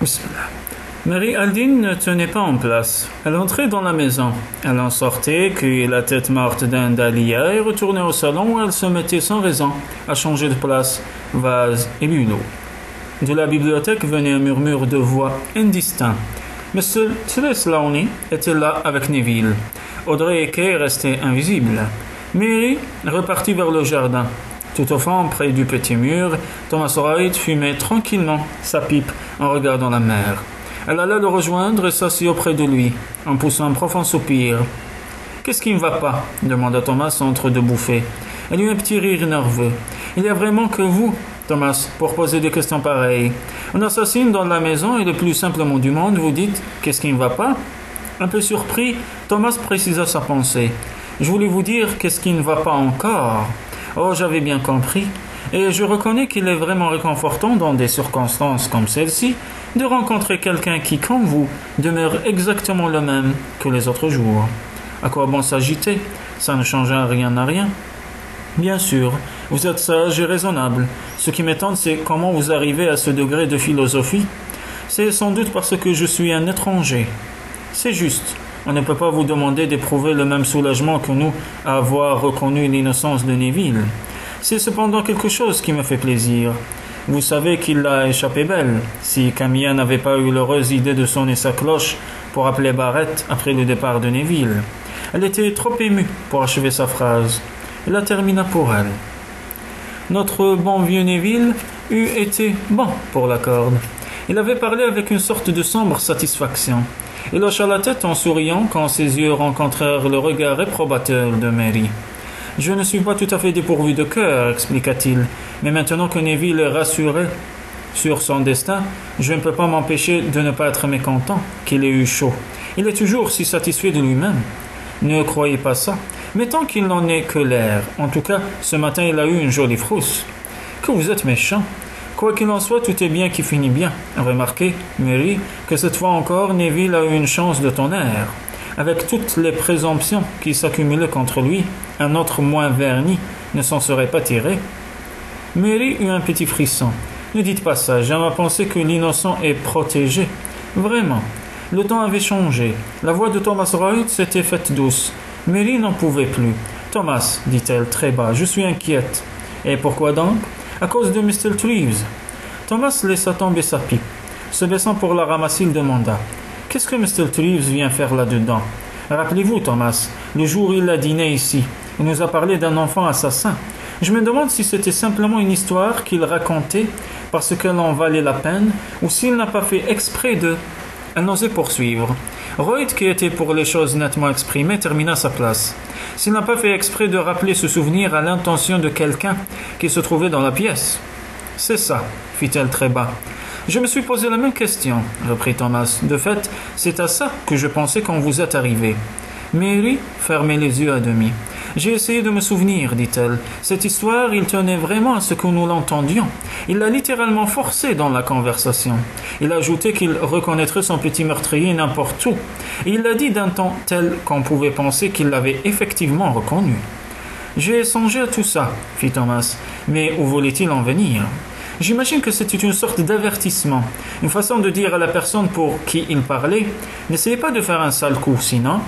Bismillah. Mary Aldine ne tenait pas en place. Elle entrait dans la maison. Elle en sortait, cueillait la tête morte d'un dahlia et retournait au salon où elle se mettait sans raison à changer de place, vase et bulot. De la bibliothèque venait un murmure de voix indistinct. Mr. Trelawney était là avec Neville. Audrey et Kay restaient invisibles. Mary repartit vers le jardin. Tout au fond, près du petit mur, Thomas Wright fumait tranquillement sa pipe en regardant la mer. Elle alla le rejoindre et s'assit auprès de lui, en poussant un profond soupir. « Qu'est-ce qui ne va pas ?» demanda Thomas entre deux bouffées. Elle eut un petit rire nerveux. « Il n'y a vraiment que vous, Thomas, pour poser des questions pareilles. On assassine dans la maison et le plus simple mot du monde, vous dites « Qu'est-ce qui ne va pas ?» Un peu surpris, Thomas précisa sa pensée. « Je voulais vous dire qu'est-ce qui ne va pas encore. » Oh, j'avais bien compris. Et je reconnais qu'il est vraiment réconfortant dans des circonstances comme celle-ci de rencontrer quelqu'un qui, comme vous, demeure exactement le même que les autres jours. À quoi bon s'agiter? Ça ne change rien à rien. Bien sûr, vous êtes sage et raisonnable. Ce qui m'étonne, c'est comment vous arrivez à ce degré de philosophie. C'est sans doute parce que je suis un étranger. C'est juste. On ne peut pas vous demander d'éprouver le même soulagement que nous à avoir reconnu l'innocence de Neville. C'est cependant quelque chose qui me fait plaisir. Vous savez qu'il a échappé belle. Si Camilla n'avait pas eu l'heureuse idée de sonner sa cloche pour appeler Barrett après le départ de Neville. Elle était trop émue pour achever sa phrase. Elle la termina pour elle. Notre bon vieux Neville eût été bon pour la corde. Il avait parlé avec une sorte de sombre satisfaction. Il hocha la tête en souriant quand ses yeux rencontrèrent le regard réprobateur de Mary. « Je ne suis pas tout à fait dépourvu de cœur, expliqua-t-il, mais maintenant que Neville est rassuré sur son destin, je ne peux pas m'empêcher de ne pas être mécontent qu'il ait eu chaud. Il est toujours si satisfait de lui-même. Ne croyez pas ça, mais tant qu'il n'en est que l'air. En tout cas, ce matin il a eu une jolie frousse. Que vous êtes méchant. Quoi qu'il en soit, tout est bien qui finit bien. Remarquez, Mary, que cette fois encore, Neville a eu une chance de tonnerre. Avec toutes les présomptions qui s'accumulaient contre lui, un autre moins verni ne s'en serait pas tiré. Mary eut un petit frisson. Ne dites pas ça, j'aime à penser que l'innocent est protégé. Vraiment. Le temps avait changé. La voix de Thomas Wright s'était faite douce. Mary n'en pouvait plus. « Thomas, dit-elle très bas, je suis inquiète. »« Et pourquoi donc ?»« À cause de Mr. Treves. » Thomas laissa tomber sa pipe. Se baissant pour la ramasser, il demanda « Qu'est-ce que Mr. Treves vient faire là-dedans ?» Rappelez-vous, Thomas, le jour où il a dîné ici, il nous a parlé d'un enfant assassin. Je me demande si c'était simplement une histoire qu'il racontait parce qu'elle en valait la peine ou s'il n'a pas fait exprès de... Elle n'osait poursuivre. Wright, qui était pour les choses nettement exprimées, termina sa place. S'il n'a pas fait exprès de rappeler ce souvenir à l'intention de quelqu'un qui se trouvait dans la pièce. « C'est ça, fit-elle très bas. « Je me suis posé la même question, reprit Thomas. De fait, c'est à ça que je pensais quand vous êtes arrivé. » Mary fermait les yeux à demi. « J'ai essayé de me souvenir, dit-elle. Cette histoire, il tenait vraiment à ce que nous l'entendions. Il l'a littéralement forcé dans la conversation. Il a ajouté qu'il reconnaîtrait son petit meurtrier n'importe où. Et il l'a dit d'un ton tel qu'on pouvait penser qu'il l'avait effectivement reconnu. »« J'ai songé à tout ça, fit Thomas. Mais où voulait-il en venir ? J'imagine que c'était une sorte d'avertissement, une façon de dire à la personne pour qui il parlait « N'essayez pas de faire un sale coup, sinon... »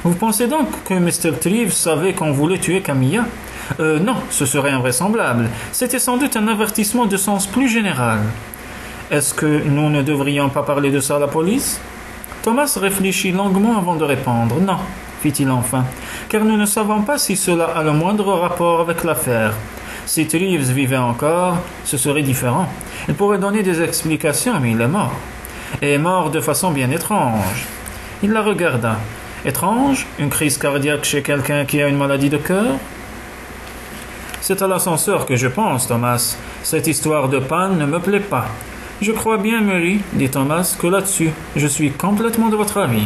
Vous pensez donc que Mr. Treves savait qu'on voulait tuer Camilla ? Non, ce serait invraisemblable. C'était sans doute un avertissement de sens plus général. Est-ce que nous ne devrions pas parler de ça à la police ? Thomas réfléchit longuement avant de répondre. Non, fit-il enfin, car nous ne savons pas si cela a le moindre rapport avec l'affaire. Si Treves vivait encore, ce serait différent. Il pourrait donner des explications, mais il est mort. Et mort de façon bien étrange. Il la regarda. Étrange, une crise cardiaque chez quelqu'un qui a une maladie de cœur ? C'est à l'ascenseur que je pense, Thomas. Cette histoire de panne ne me plaît pas. Je crois bien, Mary, dit Thomas, que là-dessus, je suis complètement de votre avis.